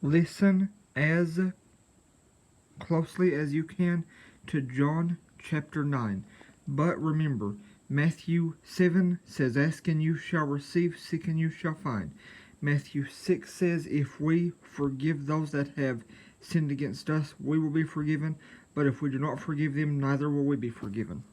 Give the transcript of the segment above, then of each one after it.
Listen as closely as you can to John chapter 9. But remember, Matthew 7 says, Ask and you shall receive, seek and you shall find. Matthew 6 says, If we forgive those that have sinned against us, we will be forgiven. But if we do not forgive them, neither will we be forgiven.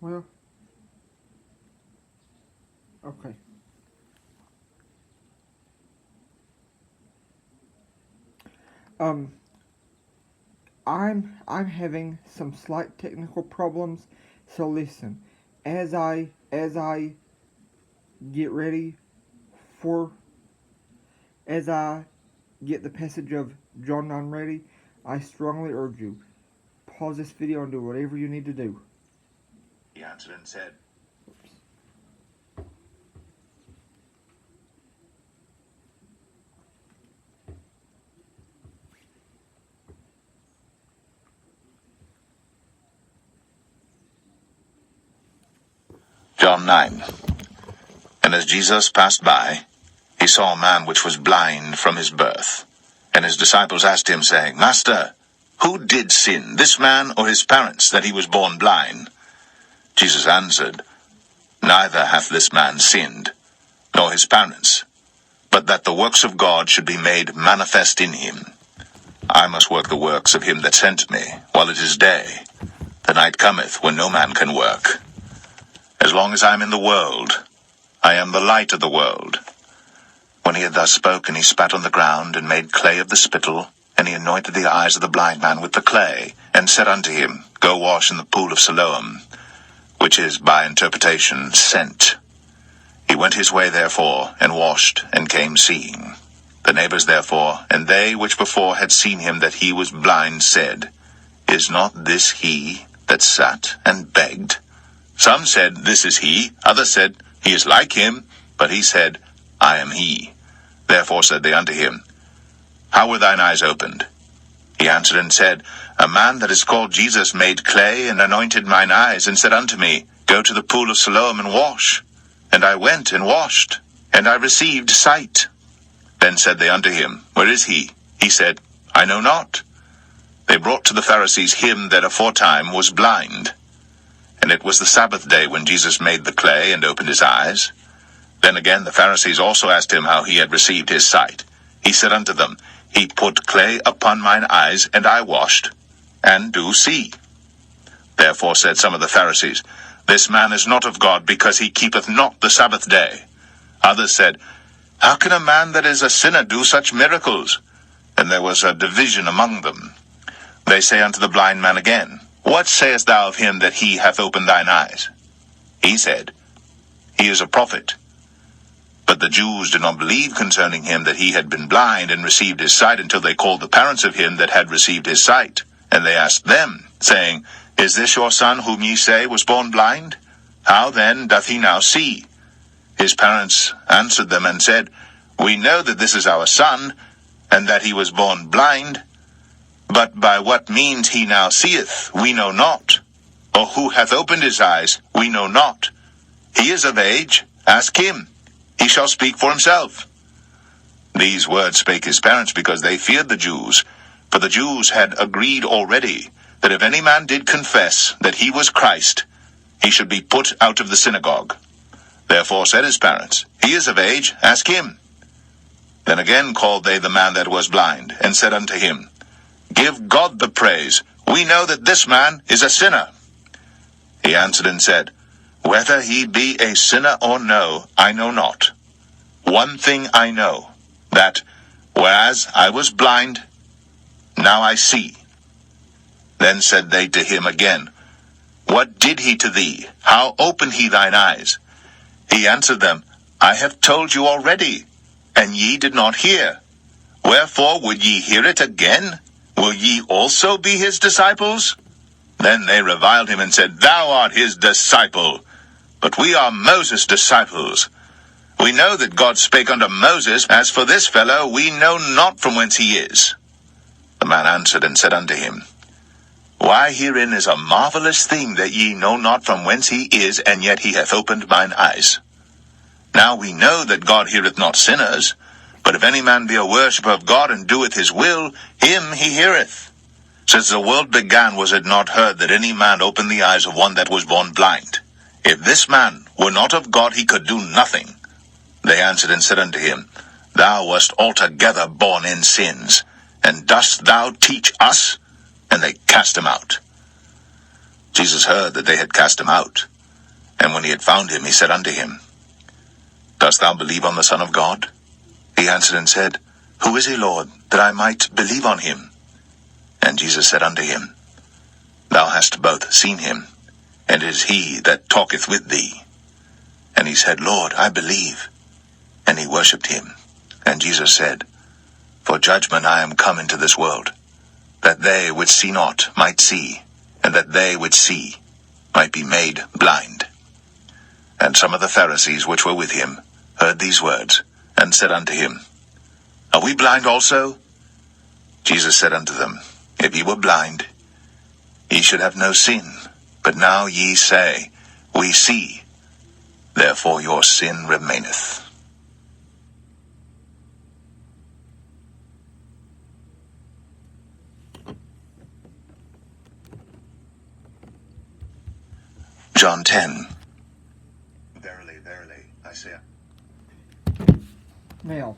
Well, okay. I'm having some slight technical problems, so listen. As I get ready for as I get the passage of John 9 ready, I strongly urge you, pause this video and do whatever you need to do. He answered and said, John 9. And as Jesus passed by, he saw a man which was blind from his birth. And his disciples asked him, saying, Master, who did sin, this man or his parents, that he was born blind? Jesus answered, Neither hath this man sinned, nor his parents, but that the works of God should be made manifest in him. I must work the works of him that sent me, while it is day. The night cometh, when no man can work. As long as I am in the world, I am the light of the world. When he had thus spoken, he spat on the ground, and made clay of the spittle, and he anointed the eyes of the blind man with the clay, and said unto him, Go wash in the pool of Siloam, which is by interpretation, sent. He went his way therefore, and washed, and came seeing. The neighbors therefore, and they which before had seen him that he was blind, said, Is not this he that sat and begged? Some said, This is he. Others said, He is like him. But he said, I am he. Therefore said they unto him, How were thine eyes opened? He answered and said, A man that is called Jesus made clay, and anointed mine eyes, and said unto me, Go to the pool of Siloam and wash. And I went and washed, and I received sight. Then said they unto him, Where is he? He said, I know not. They brought to the Pharisees him that aforetime was blind. And it was the Sabbath day when Jesus made the clay, and opened his eyes. Then again the Pharisees also asked him how he had received his sight. He said unto them, He put clay upon mine eyes, and I washed, and do see. Therefore said some of the Pharisees, This man is not of God, because he keepeth not the Sabbath day. Others said, How can a man that is a sinner do such miracles? And there was a division among them. They say unto the blind man again, What sayest thou of him that he hath opened thine eyes? He said, He is a prophet. But the Jews did not believe concerning him that he had been blind and received his sight, until they called the parents of him that had received his sight. And they asked them, saying, Is this your son whom ye say was born blind? How then doth he now see? His parents answered them and said, We know that this is our son, and that he was born blind. But by what means he now seeth, we know not. Or who hath opened his eyes, we know not. He is of age, ask him. He shall speak for himself. These words spake his parents, because they feared the Jews. For the Jews had agreed already, that if any man did confess that he was Christ, he should be put out of the synagogue. Therefore said his parents, He is of age, ask him. Then again called they the man that was blind, and said unto him, Give God the praise. We know that this man is a sinner. He answered and said, Whether he be a sinner or no, I know not. One thing I know, that, whereas I was blind, now I see. Then said they to him again, What did he to thee? How opened he thine eyes? He answered them, I have told you already, and ye did not hear. Wherefore would ye hear it again? Will ye also be his disciples? Then they reviled him and said, Thou art his disciple, but we are Moses' disciples. We know that God spake unto Moses. As for this fellow, we know not from whence he is. The man answered and said unto him, Why, herein is a marvelous thing, that ye know not from whence he is, and yet he hath opened mine eyes. Now we know that God heareth not sinners, but if any man be a worshipper of God, and doeth his will, him he heareth. Since the world began, was it not heard that any man opened the eyes of one that was born blind? If this man were not of God, he could do nothing. They answered and said unto him, Thou wast altogether born in sins, and dost thou teach us? And they cast him out. Jesus heard that they had cast him out. And when he had found him, he said unto him, Dost thou believe on the Son of God? He answered and said, Who is he, Lord, that I might believe on him? And Jesus said unto him, Thou hast both seen him, and it is he that talketh with thee. And he said, Lord, I believe. And he worshipped him. And Jesus said, For judgment I am come into this world, that they which see not might see, and that they which see might be made blind. And some of the Pharisees which were with him heard these words, and said unto him, Are we blind also? Jesus said unto them, If ye were blind, ye should have no sin. But now ye say, We see, therefore your sin remaineth. John 10. Verily, verily, I say. Now,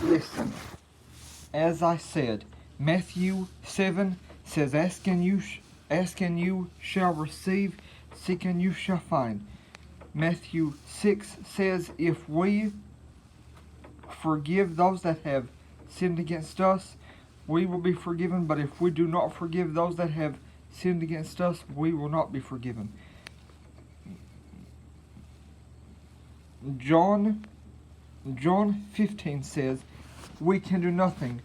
listen. As I said, Matthew 7 says, Ask and you shall receive, seek and you shall find. Matthew 6 says, If we forgive those that have sinned against us, we will be forgiven. But if we do not forgive those that have sinned against us, we will not be forgiven. John 15 says, we can do nothing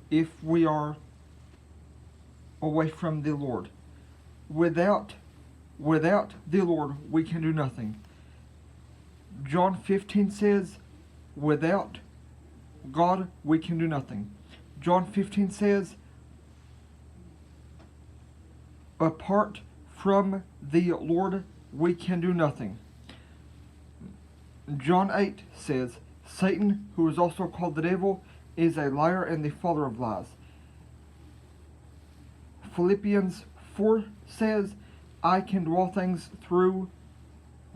if we are away from the Lord. Without the Lord, we can do nothing. John 15 says, without God, we can do nothing. John 15 says, apart from the Lord, we can do nothing. John 8 says, Satan, who is also called the devil, is a liar and the father of lies. Philippians 4 says, I can do all things through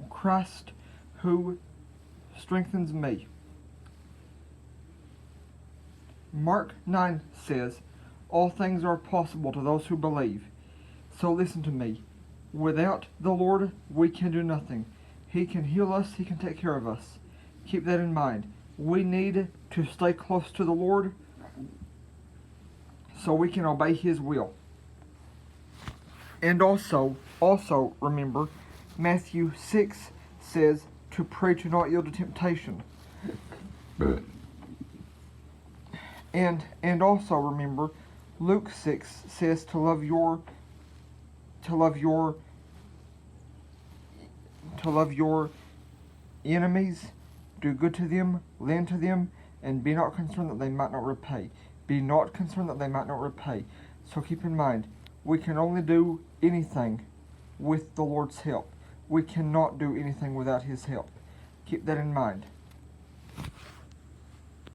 Christ who strengthens me. Mark 9 says, all things are possible to those who believe. So listen to me. Without the Lord, we can do nothing. He can heal us. He can take care of us. Keep that in mind. We need to stay close to the Lord so we can obey His will. And also remember, Matthew 6 says to pray to not yield to temptation. And also remember, Luke 6 says to love your enemies, do good to them, lend to them, and be not concerned that they might not repay. Be not concerned that they might not repay. So keep in mind, we can only do anything with the Lord's help. We cannot do anything without His help. Keep that in mind.